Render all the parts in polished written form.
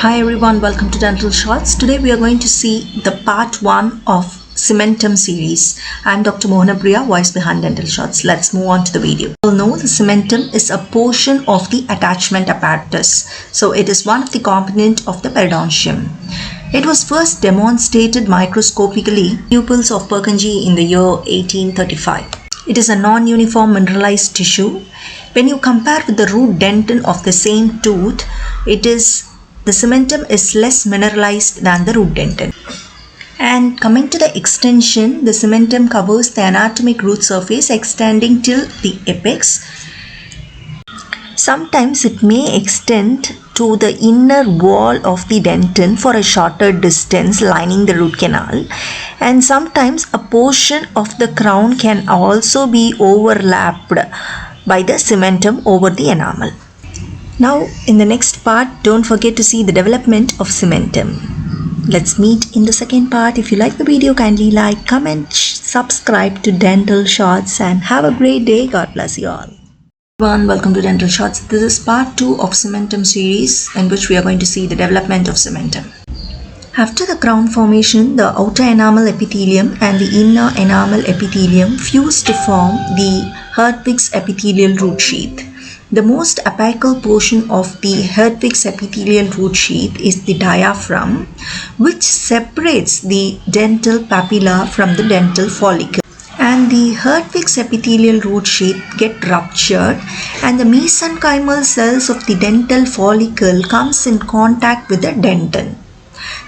Hi everyone, welcome to Dental Shots. Today we are going to see the part 1 of Cementum series. I'm Dr. Mohanapriya, voice behind Dental Shots. Let's move on to the video. You all know the cementum is a portion of the attachment apparatus. So it is one of the components of the periodontium. It was first demonstrated microscopically by pupils of Purkinje in the year 1835. It is a non-uniform mineralized tissue. When you compare with the root dentin of the same tooth, the cementum is less mineralized than the root dentin. And coming to the extension, the cementum covers the anatomic root surface extending till the apex. Sometimes it may extend to the inner wall of the dentin for a shorter distance lining the root canal, and sometimes a portion of the crown can also be overlapped by the cementum over the enamel. Now in the next part, don't forget to see the development of cementum. Let's meet in the second part. If you like the video, kindly like, comment, subscribe to Dental Shots, and have a great day. God bless you all. Everyone, welcome to Dental Shots. This is part 2 of Cementum series, in which we are going to see the development of cementum. After the crown formation, the outer enamel epithelium and the inner enamel epithelium fuse to form the Hertwig's epithelial root sheath. The most apical portion of the Hertwig's epithelial root sheath is the diaphragm, which separates the dental papilla from the dental follicle. And the Hertwig's epithelial root sheath get ruptured, and the mesenchymal cells of the dental follicle comes in contact with the dentin.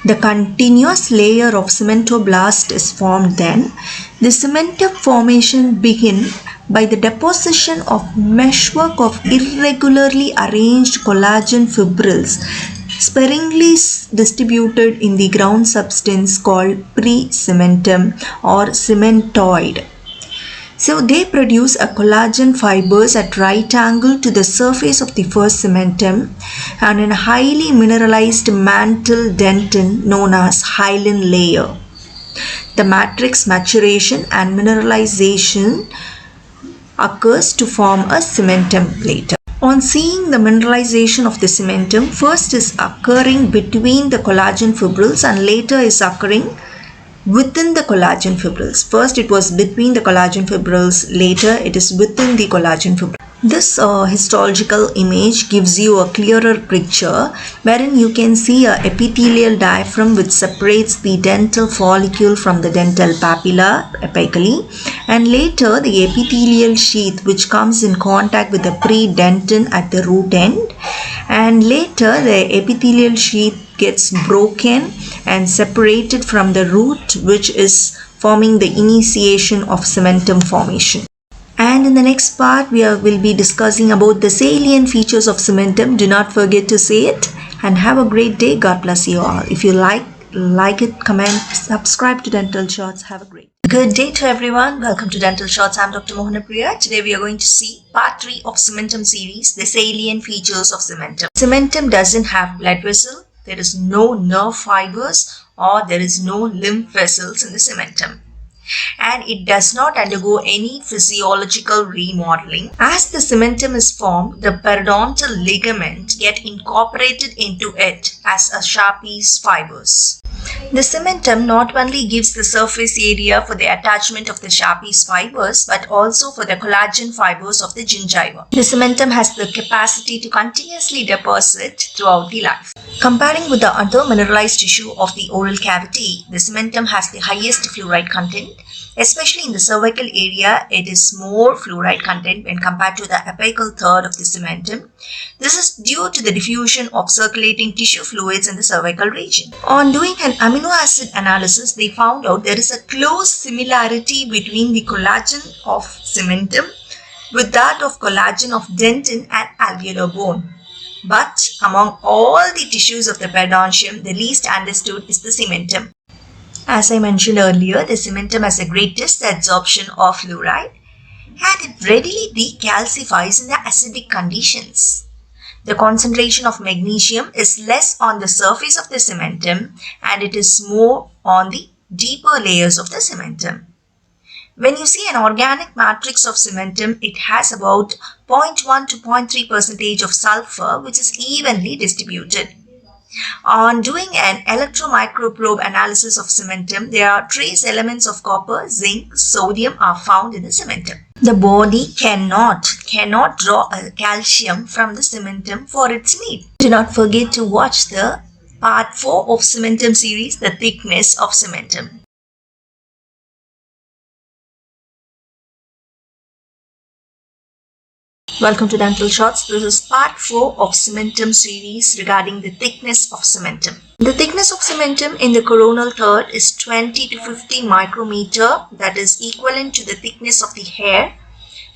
The continuous layer of cementoblast is formed then. The cementum formation begins by the deposition of meshwork of irregularly arranged collagen fibrils sparingly distributed in the ground substance called pre-cementum or cementoid. So they produce a collagen fibers at right angle to the surface of the first cementum and in a highly mineralized mantle dentin known as hyaline layer. The matrix maturation and mineralization occurs to form a cementum later. On seeing the mineralization of the cementum, first is occurring between the collagen fibrils and later is occurring within the collagen fibrils. First it was between the collagen fibrils, later it is within the collagen fibrils. This histological image gives you a clearer picture wherein you can see a epithelial diaphragm which separates the dental follicle from the dental papilla apically, and later the epithelial sheath which comes in contact with the predentin at the root end, and later the epithelial sheath gets broken and separated from the root, which is forming the initiation of cementum formation. And in the next part, we will be discussing about the salient features of cementum. Do not forget to say it, and have a great day. God bless you all. If you like it, comment, subscribe to Dental Shots. Have a great good day to everyone. Welcome to Dental Shots. I'm Dr. Mohanapriya. Today we are going to see part 3 of Cementum series, the salient features of cementum. Cementum doesn't have blood vessel. There is no nerve fibers or there is no lymph vessels in the cementum. And it does not undergo any physiological remodeling. As the cementum is formed, the periodontal ligament get incorporated into it as a Sharpie's fibers. The cementum not only gives the surface area for the attachment of the Sharpie's fibers, but also for the collagen fibers of the gingiva. The cementum has the capacity to continuously deposit throughout the life. Comparing with the other mineralized tissue of the oral cavity, the cementum has the highest fluoride content. Especially in the cervical area, it is more fluoride content when compared to the apical third of the cementum. This is due to the diffusion of circulating tissue fluids in the cervical region. On doing an amino acid analysis, they found out there is a close similarity between the collagen of cementum with that of collagen of dentin and alveolar bone. But among all the tissues of the periodontium, the least understood is the cementum. As I mentioned earlier, the cementum has the greatest absorption of fluoride and it readily decalcifies in the acidic conditions. The concentration of magnesium is less on the surface of the cementum and it is more on the deeper layers of the cementum. When you see an organic matrix of cementum, it has about 0.1 to 0.3% of sulfur which is evenly distributed. On doing an electromicroprobe analysis of cementum, there are trace elements of copper, zinc, sodium are found in the cementum. The body cannot draw a calcium from the cementum for its need. Do not forget to watch the part 4 of cementum series, the thickness of cementum. Welcome to Dental Shots. This is part 4 of Cementum series regarding the thickness of cementum. The thickness of cementum in the coronal third is 20 to 50 micrometer, that is equivalent to the thickness of the hair.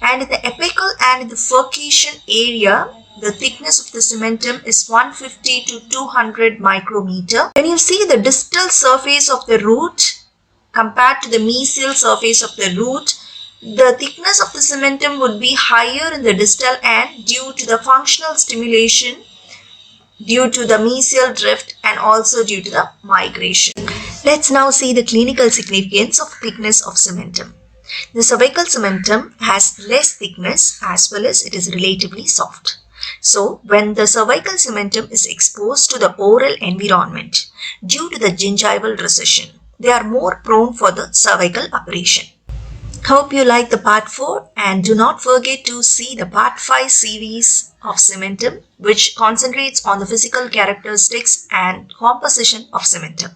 And in the apical and in the furcation area, the thickness of the cementum is 150 to 200 micrometer. When you see the distal surface of the root compared to the mesial surface of the root, the thickness of the cementum would be higher in the distal end due to the functional stimulation, due to the mesial drift, and also due to the migration. Let's now see the clinical significance of thickness of cementum. The cervical cementum has less thickness as well as it is relatively soft. So, when the cervical cementum is exposed to the oral environment due to the gingival recession, they are more prone for the cervical abrasion. Hope you like the part 4 and do not forget to see the part 5 series of cementum, which concentrates on the physical characteristics and composition of cementum.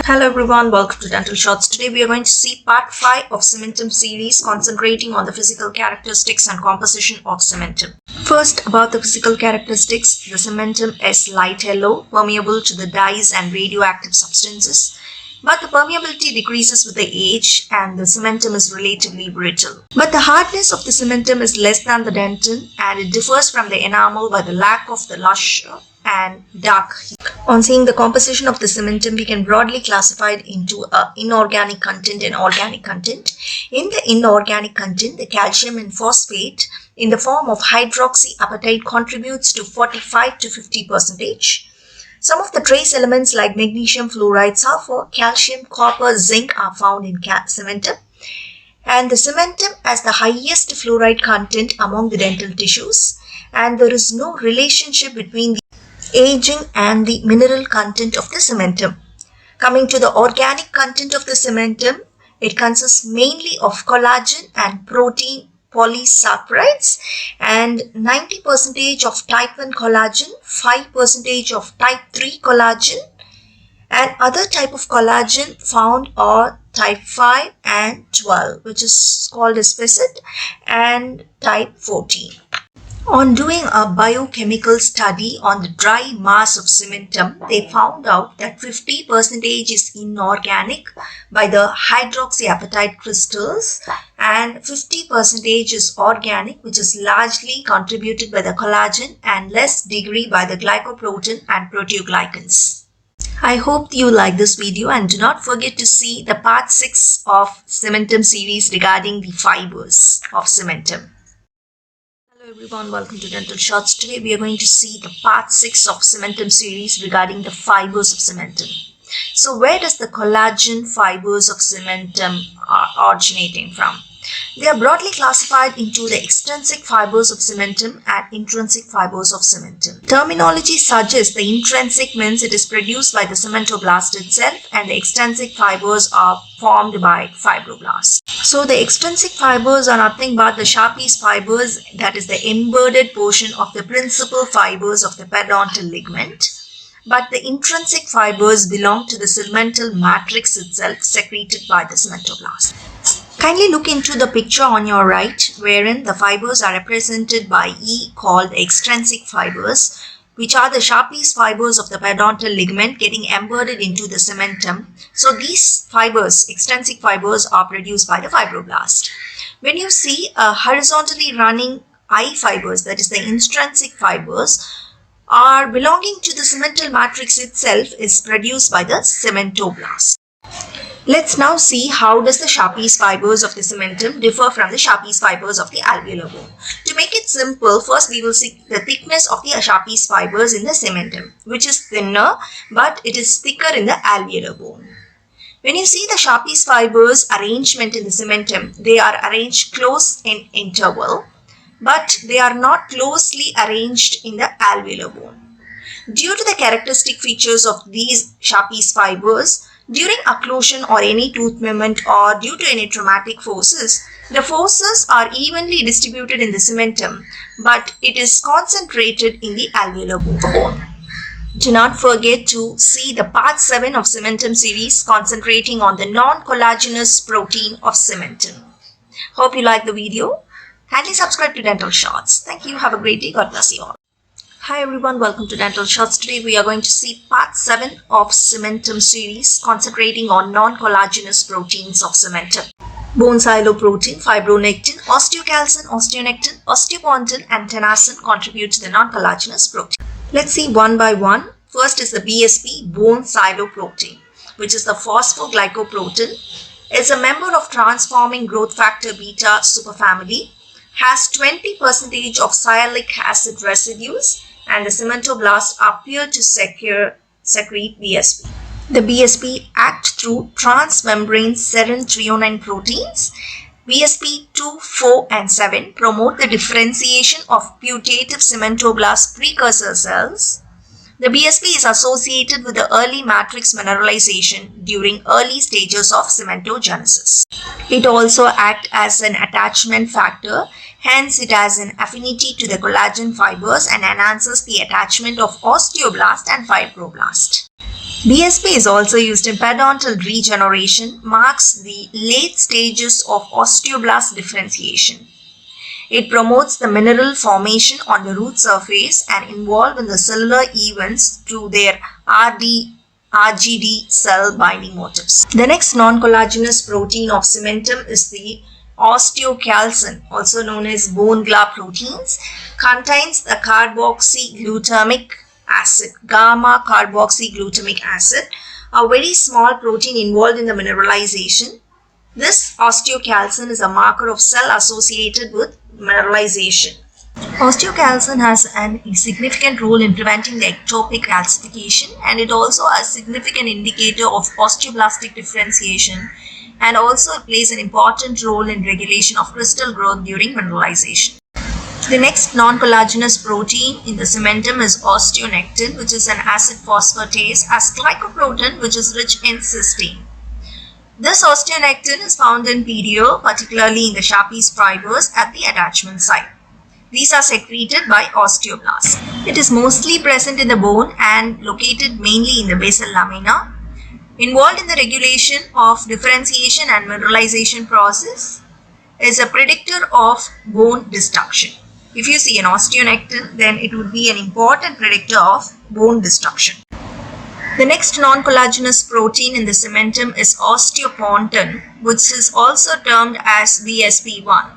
Hello everyone, welcome to Dental Shots. Today we are going to see part 5 of cementum series concentrating on the physical characteristics and composition of cementum. First, about the physical characteristics, the cementum is light yellow, permeable to the dyes and radioactive substances. But the permeability decreases with the age and the cementum is relatively brittle. But the hardness of the cementum is less than the dentin and it differs from the enamel by the lack of the lush and dark. On seeing the composition of the cementum, we can broadly classify it into inorganic content and organic content. In the inorganic content, the calcium and phosphate in the form of hydroxyapatite contributes to 45 to 50%. Some of the trace elements like magnesium, fluoride, sulfur, calcium, copper, zinc are found in cementum. And the cementum has the highest fluoride content among the dental tissues. And there is no relationship between the aging and the mineral content of the cementum. Coming to the organic content of the cementum, it consists mainly of collagen and protein polysaccharides and 90% of type 1 collagen, 5% of type 3 collagen, and other type of collagen found are type 5 and 12, which is called as facet, and type 14. On doing a biochemical study on the dry mass of cementum, they found out that 50% is inorganic by the hydroxyapatite crystals and 50% is organic, which is largely contributed by the collagen and less degree by the glycoprotein and proteoglycans. I hope you like this video and do not forget to see the part 6 of cementum series regarding the fibers of cementum. Hello everyone, welcome to Dental Shots. Today we are going to see the part 6 of cementum series regarding the fibers of cementum. So where does the collagen fibers of cementum are originating from? They are broadly classified into the extrinsic fibers of cementum and intrinsic fibers of cementum. Terminology suggests the intrinsic means it is produced by the cementoblast itself and the extrinsic fibers are formed by fibroblasts. So the extrinsic fibers are nothing but the Sharpie's fibers, that is the embedded portion of the principal fibers of the periodontal ligament. But the intrinsic fibers belong to the segmental matrix itself secreted by the cementoblast. Kindly look into the picture on your right, wherein the fibers are represented by E called the extrinsic fibers, which are the Sharpie's fibers of the periodontal ligament getting embedded into the cementum. So these fibers, extrinsic fibers, are produced by the fibroblast. When you see horizontally running I fibers, that is the intrinsic fibers, are belonging to the cemental matrix itself, is produced by the cementoblast. Let's now see how does the Sharpie's fibers of the cementum differ from the Sharpie's fibers of the alveolar bone. To make it simple, first we will see the thickness of the Sharpie's fibers in the cementum, which is thinner but it is thicker in the alveolar bone. When you see the Sharpie's fibers arrangement in the cementum, they are arranged close in interval, but they are not closely arranged in the alveolar bone. Due to the characteristic features of these Sharpie's fibers, during occlusion or any tooth movement or due to any traumatic forces, the forces are evenly distributed in the cementum, but it is concentrated in the alveolar bone. Do not forget to see the part 7 of Cementum series concentrating on the non-collagenous protein of cementum. Hope you like the video. Kindly subscribe to Dental Shots. Thank you. Have a great day. God bless you all. Hi everyone, welcome to Dental Shots. Today we are going to see part 7 of Cementum series concentrating on non-collagenous proteins of cementum. Bone siloprotein, fibronectin, osteocalcin, osteonectin, osteopontin and tenacin contribute to the non-collagenous protein. Let's see one by one. First is the BSP, bone siloprotein, which is the phosphoglycoprotein. It's a member of transforming growth factor beta superfamily, has 20% of sialic acid residues, and the cementoblasts appear to secrete BSP. The BSP act through transmembrane serine threonine proteins. BSP 2, 4 and 7 promote the differentiation of putative cementoblast precursor cells. The BSP is associated with the early matrix mineralization during early stages of cementogenesis. It also acts as an attachment factor, hence it has an affinity to the collagen fibers and enhances the attachment of osteoblast and fibroblast. BSP is also used in periodontal regeneration, marks the late stages of osteoblast differentiation. It promotes the mineral formation on the root surface and involved in the cellular events through their RGD cell binding motifs. The next non-collagenous protein of cementum is the osteocalcin, also known as bone gla proteins, contains the carboxyglutamic acid, gamma carboxyglutamic acid, a very small protein involved in the mineralization. This osteocalcin is a marker of cell associated with mineralization. Osteocalcin has a significant role in preventing the ectopic calcification, and it also a significant indicator of osteoblastic differentiation, and also plays an important role in regulation of crystal growth during mineralization. The next non-collagenous protein in the cementum is osteonectin, which is an acid phosphatase, as glycoprotein, which is rich in cysteine. This osteonectin is found in perio, particularly in the Sharpie's fibers at the attachment site. These are secreted by osteoblasts. It is mostly present in the bone and located mainly in the basal lamina. Involved in the regulation of differentiation and mineralization process, is a predictor of bone destruction. If you see an osteonectin, then it would be an important predictor of bone destruction. The next non-collagenous protein in the cementum is osteopontin, which is also termed as BSP1.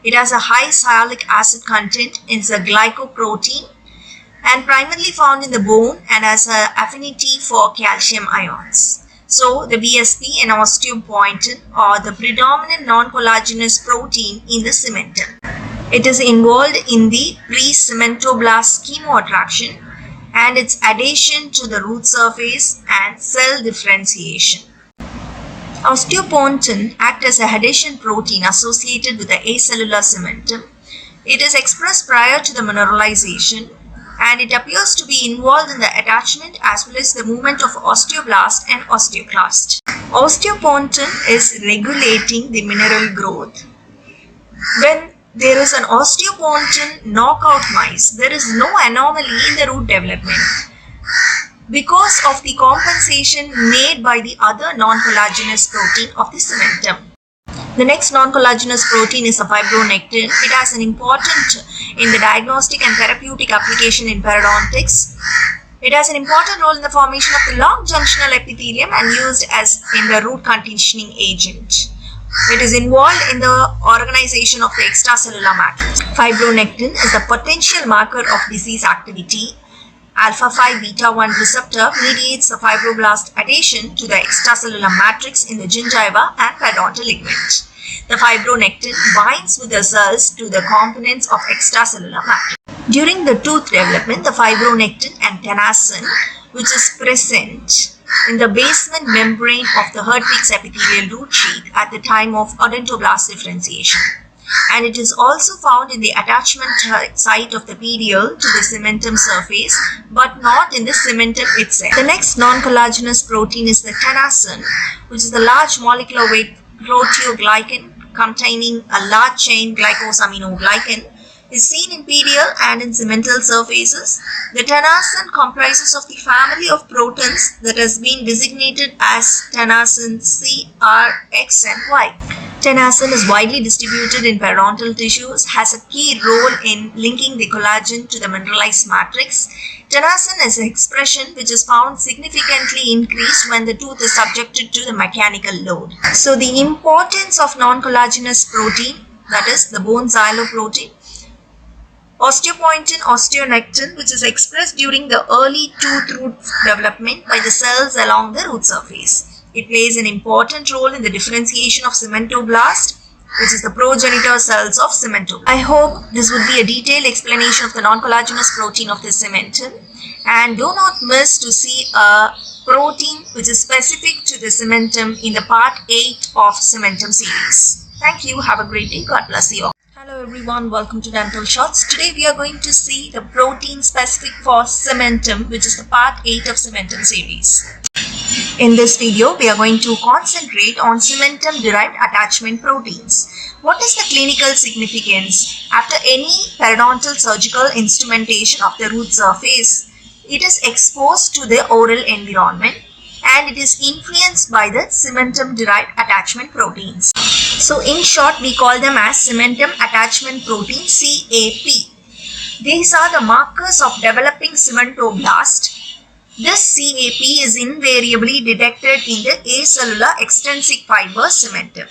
It has a high sialic acid content in the glycoprotein and primarily found in the bone and has an affinity for calcium ions. So, the BSP and osteopontin are the predominant non-collagenous protein in the cementum. It is involved in the pre-cementoblast chemoattraction and its adhesion to the root surface and cell differentiation. Osteopontin acts as a adhesion protein associated with the acellular cementum. It is expressed prior to the mineralization, and it appears to be involved in the attachment as well as the movement of osteoblast and osteoclast. Osteopontin is regulating the mineral growth. When there is an osteopontin knockout mice, there is no anomaly in the root development because of the compensation made by the other non-collagenous protein of the cementum. The next non-collagenous protein is a fibronectin. It has an important in the diagnostic and therapeutic application in periodontics. It has an important role in the formation of the long junctional epithelium and used as in the root conditioning agent. It is involved in the organization of the extracellular matrix. Fibronectin is a potential marker of disease activity. Alpha-5 beta-1 receptor mediates the fibroblast adhesion to the extracellular matrix in the gingiva and periodontal ligament. The fibronectin binds with the cells to the components of extracellular matrix. During the tooth development, the fibronectin and tenacin, which is present in the basement membrane of the Hertwig's epithelial root sheath at the time of odontoblast differentiation. and it is also found in the attachment site of the PDL to the cementum surface, but not in the cementum itself. The next non-collagenous protein is the tenascin, which is the large molecular weight proteoglycan containing a large chain glycosaminoglycan, is seen in PDL and in cemental surfaces. The tenascin comprises of the family of proteins that has been designated as tenascin C, R, X and Y. Tenascin is widely distributed in periodontal tissues, has a key role in linking the collagen to the mineralized matrix. Tenascin is an expression which is found significantly increased when the tooth is subjected to the mechanical load. So the importance of non-collagenous protein, that is the bone xyloprotein, osteopointin, osteonectin, which is expressed during the early tooth root development by the cells along the root surface. It plays an important role in the differentiation of cementoblast, which is the progenitor cells of cementum. I hope this would be a detailed explanation of the non-collagenous protein of the cementum, and do not miss to see a protein which is specific to the cementum in the part 8 of cementum series. Thank you. Have a great day. God bless you all. Hello everyone, welcome to Dental Shots. Today we are going to see the protein specific for cementum, which is the part 8 of cementum series. In this video, we are going to concentrate on cementum derived attachment proteins. What is the clinical significance? After any periodontal surgical instrumentation of the root surface, it is exposed to the oral environment and it is influenced by the cementum derived attachment proteins. So in short, we call them as cementum attachment protein, CAP. These are the markers of developing cementoblast. This CAP is invariably detected in the acellular extrinsic fiber cementum.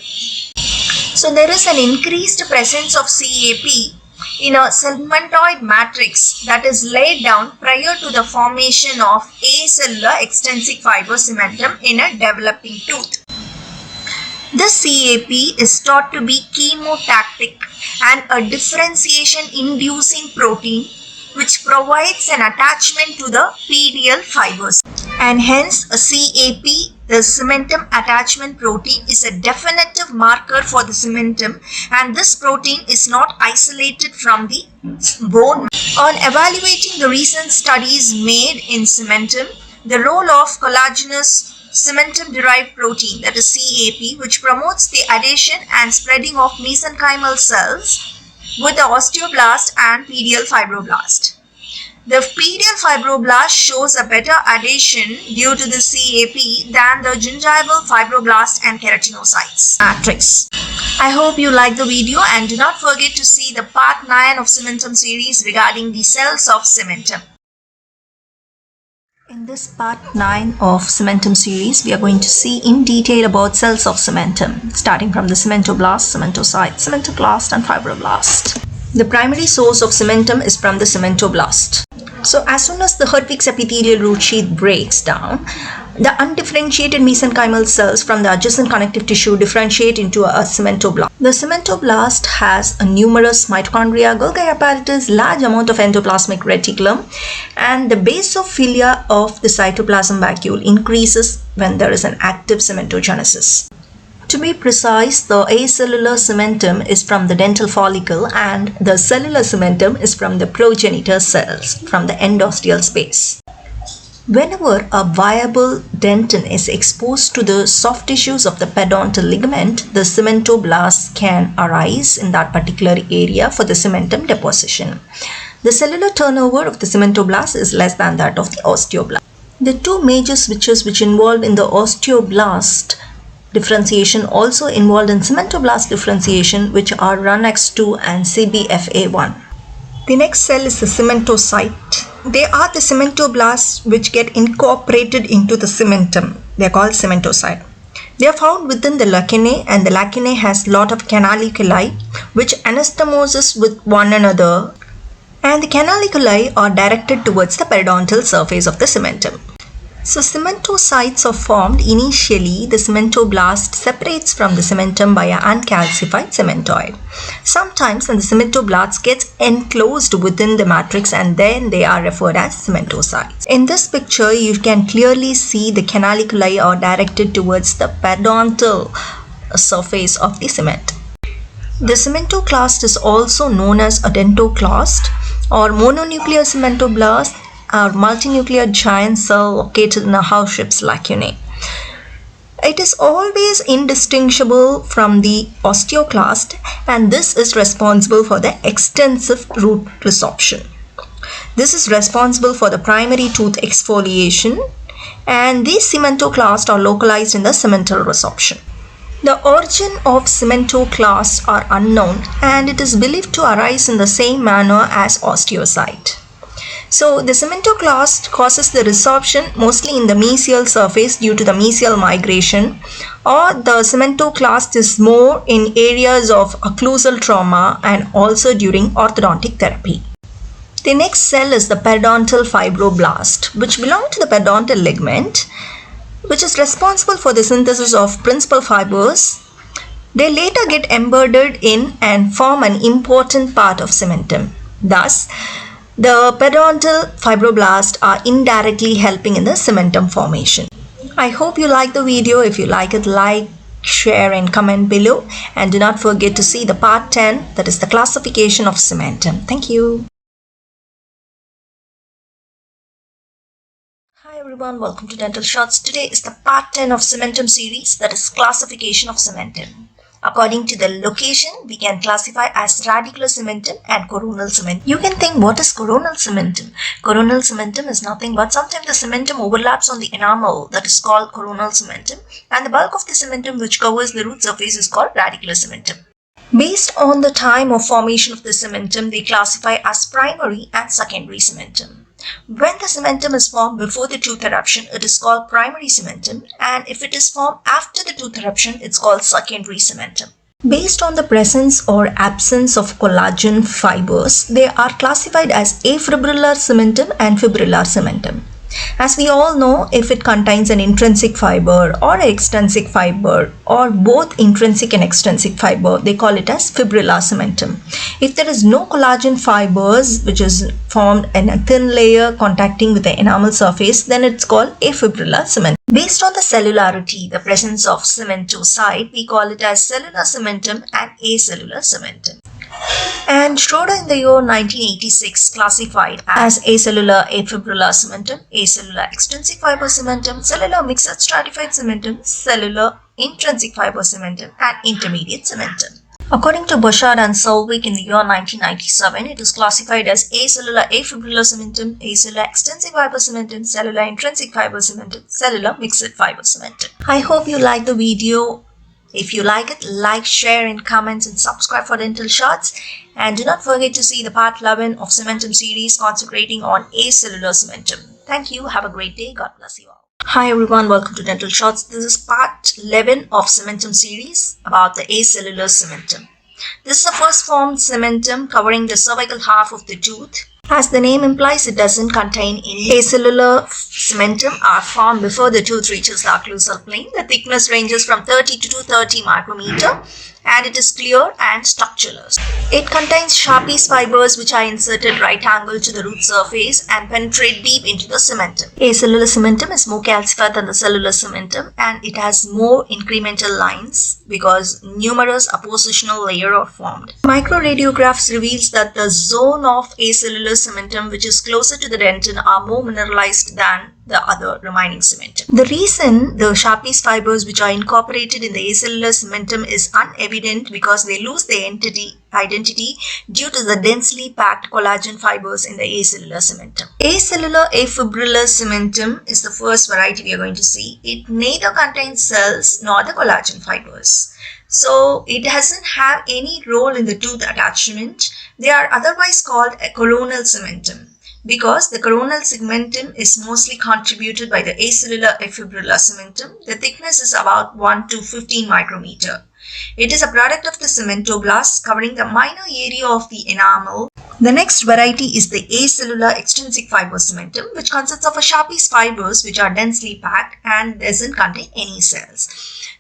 So there is an increased presence of CAP in a cementoid matrix that is laid down prior to the formation of acellular extrinsic fiber cementum in a developing tooth. This CAP is thought to be chemotactic and a differentiation inducing protein which provides an attachment to the PDL fibers, and hence a CAP, the cementum attachment protein, is a definitive marker for the cementum, and this protein is not isolated from the bone. On evaluating the recent studies made in cementum, the role of collagenous cementum derived protein, that is CAP, which promotes the adhesion and spreading of mesenchymal cells with the osteoblast and PDL fibroblast. The PDL fibroblast shows a better adhesion due to the CAP than the gingival fibroblast and keratinocytes matrix. I hope you like the video and do not forget to see the part 9 of cementum series regarding the cells of cementum. In this part 9 of cementum series, we are going to see in detail about cells of cementum, starting from the cementoblast, cementocyte, cementoblast and fibroblast. The primary source of cementum is from the cementoblast. So as soon as the Hertwig's epithelial root sheath breaks down, the undifferentiated mesenchymal cells from the adjacent connective tissue differentiate into a cementoblast. The cementoblast has a numerous mitochondria, Golgi apparatus, large amount of endoplasmic reticulum, and the basophilia of the cytoplasm vacuole increases when there is an active cementogenesis. To be precise, the acellular cementum is from the dental follicle and the cellular cementum is from the progenitor cells from the endosteal space. Whenever a viable dentin is exposed to the soft tissues of the periodontal ligament, the cementoblasts can arise in that particular area for the cementum deposition. The cellular turnover of the cementoblast is less than that of the osteoblast. The two major switches which involved in the osteoblast differentiation also involved in cementoblast differentiation, which are RUNX2 and CBFA1. The next cell is the cementocyte. They are the cementoblasts which get incorporated into the cementum. They are called cementocyte. They are found within the lacunae, and the lacunae has lot of canaliculi which anastomoses with one another, and the canaliculi are directed towards the periodontal surface of the cementum. So cementocytes are formed initially. The cementoblast separates from the cementum by an uncalcified cementoid. Sometimes when the cementoblast gets enclosed within the matrix, and then they are referred as cementocytes. In this picture, you can clearly see the canaliculi are directed towards the periodontal surface of the cement. The cementoclast is also known as odontoclast or mononuclear cementoblast or multinuclear giant cell located in a house-shaped lacunae. It is always indistinguishable from the osteoclast, and this is responsible for the extensive root resorption. This is responsible for the primary tooth exfoliation, and these cementoclasts are localized in the cemental resorption. The origin of cementoclasts are unknown, and it is believed to arise in the same manner as osteocyte. So the cementoclast causes the resorption mostly in the mesial surface due to the mesial migration, or the cementoclast is more in areas of occlusal trauma and also during orthodontic therapy. The next cell is the periodontal fibroblast, which belong to the periodontal ligament, which is responsible for the synthesis of principal fibers. They later get embedded in and form an important part of cementum. Thus, the periodontal fibroblasts are indirectly helping in the cementum formation. I hope you like the video. If you like it, like, share and comment below. And do not forget to see the part 10, that is the classification of cementum. Thank you. Hi everyone, welcome to Dental Shots. Today is the part 10 of cementum series, that is classification of cementum. According to the location, we can classify as radicular cementum and coronal cementum. You can think, what is coronal cementum? Coronal cementum is nothing but sometimes the cementum overlaps on the enamel, that is called coronal cementum, and the bulk of the cementum which covers the root surface is called radicular cementum. Based on the time of formation of the cementum, they classify as primary and secondary cementum. When the cementum is formed before the tooth eruption, it is called primary cementum, and if it is formed after the tooth eruption, it's called secondary cementum. Based on the presence or absence of collagen fibers, they are classified as afibrillar cementum and fibrillar cementum. As we all know, if it contains an intrinsic fiber or an extrinsic fiber or both intrinsic and extrinsic fiber, they call it as fibrillar cementum. If there is no collagen fibers which is formed in a thin layer contacting with the enamel surface, then it's called afibrillar cementum. Based on the cellularity, the presence of cementocyte, we call it as cellular cementum and acellular cementum. And Schroeder in the year 1986 classified as acellular afibrillar cementum, acellular extrinsic fiber cementum, cellular mixed stratified cementum, cellular intrinsic fiber cementum, and intermediate cementum. According to Bouchard and Solvik in the year 1997, it is classified as acellular afibrillar cementum, acellular extrinsic fiber cementum, cellular intrinsic fiber cementum, cellular mixed fiber cementum. I hope you like the video. If you like it, like, share and comment and subscribe for Dental Shots. And do not forget to see the part 11 of Cementum series concentrating on acellular cementum. Thank you. Have a great day. God bless you all. Hi everyone, welcome to Dental Shots. This is part 11 of Cementum series about the acellular cementum. This is the first formed cementum covering the cervical half of the tooth. As the name implies, it doesn't contain any. Acellular cementum are formed before the tooth reaches the occlusal plane. The thickness ranges from 30 to 230 micrometer, and it is clear and structureless. It contains Sharpie's fibers which are inserted right angle to the root surface and penetrate deep into the cementum. Acellular cementum is more calcified than the cellular cementum, and it has more incremental lines because numerous appositional layers are formed. Microradiographs reveals that the zone of acellular cementum which is closer to the dentin are more mineralized than the other remaining cementum. The reason the Sharpie's fibers which are incorporated in the acellular cementum is unevident because they lose their identity due to the densely packed collagen fibers in the acellular cementum. Acellular afibrillar cementum is the first variety we are going to see. It neither contains cells nor the collagen fibers. So it doesn't have any role in the tooth attachment. They are otherwise called a coronal cementum, because the coronal cementum is mostly contributed by the acellular afibrillar cementum. The thickness is about 1 to 15 micrometer. It is a product of the cementoblast covering the minor area of the enamel. The next variety is the acellular extrinsic fiber cementum, which consists of a Sharpie's fibers which are densely packed and doesn't contain any cells.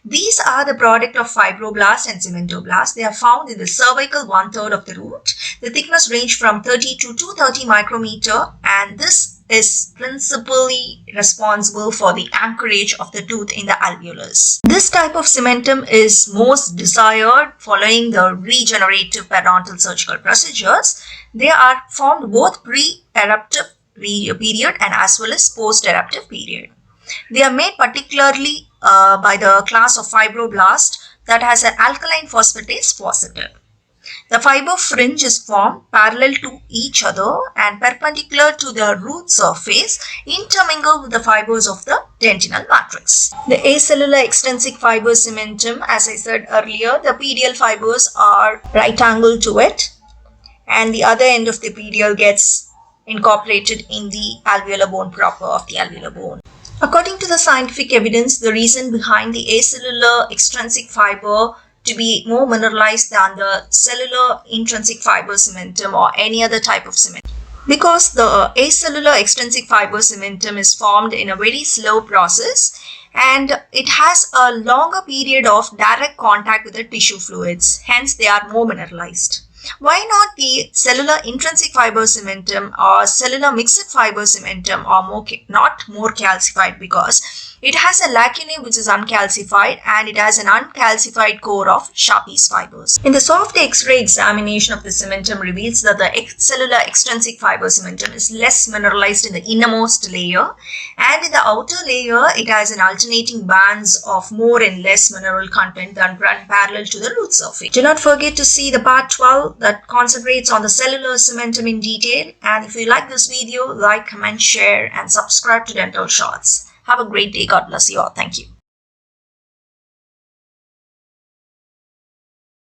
These are the product of fibroblast and cementoblast. They are found in the cervical 1/3 of the root. The thickness range from 30 to 230 micrometer, and this is principally responsible for the anchorage of the tooth in the alveolus. This type of cementum is most desired following the regenerative periodontal surgical procedures. They are formed both pre-eruptive period and as well as post-eruptive period. They are made particularly by the class of fibroblast that has an alkaline phosphatase positive. The fiber fringe is formed parallel to each other and perpendicular to the root surface, intermingled with the fibers of the dentinal matrix. The acellular extrinsic fiber cementum, as I said earlier, the pedial fibers are right angled to it, and the other end of the pedial gets incorporated in the alveolar bone proper of the alveolar bone. According to the scientific evidence, the reason behind the acellular extrinsic fiber to be more mineralized than the cellular intrinsic fiber cementum or any other type of cement, because the acellular extrinsic fiber cementum is formed in a very slow process and it has a longer period of direct contact with the tissue fluids, hence they are more mineralized. Why not the cellular intrinsic fiber cementum or cellular mixed fiber cementum are not more calcified? Because it has a lacunae which is uncalcified and it has an uncalcified core of Sharpie's fibers. In the soft X-ray examination of the cementum reveals that the cellular extrinsic fiber cementum is less mineralized in the innermost layer, and in the outer layer it has an alternating bands of more and less mineral content that run parallel to the root surface. Do not forget to see the part 12 that concentrates on the cellular cementum in detail, and if you like this video, like, comment, share and subscribe to Dental Shots. Have a great day. God bless you all. Thank you.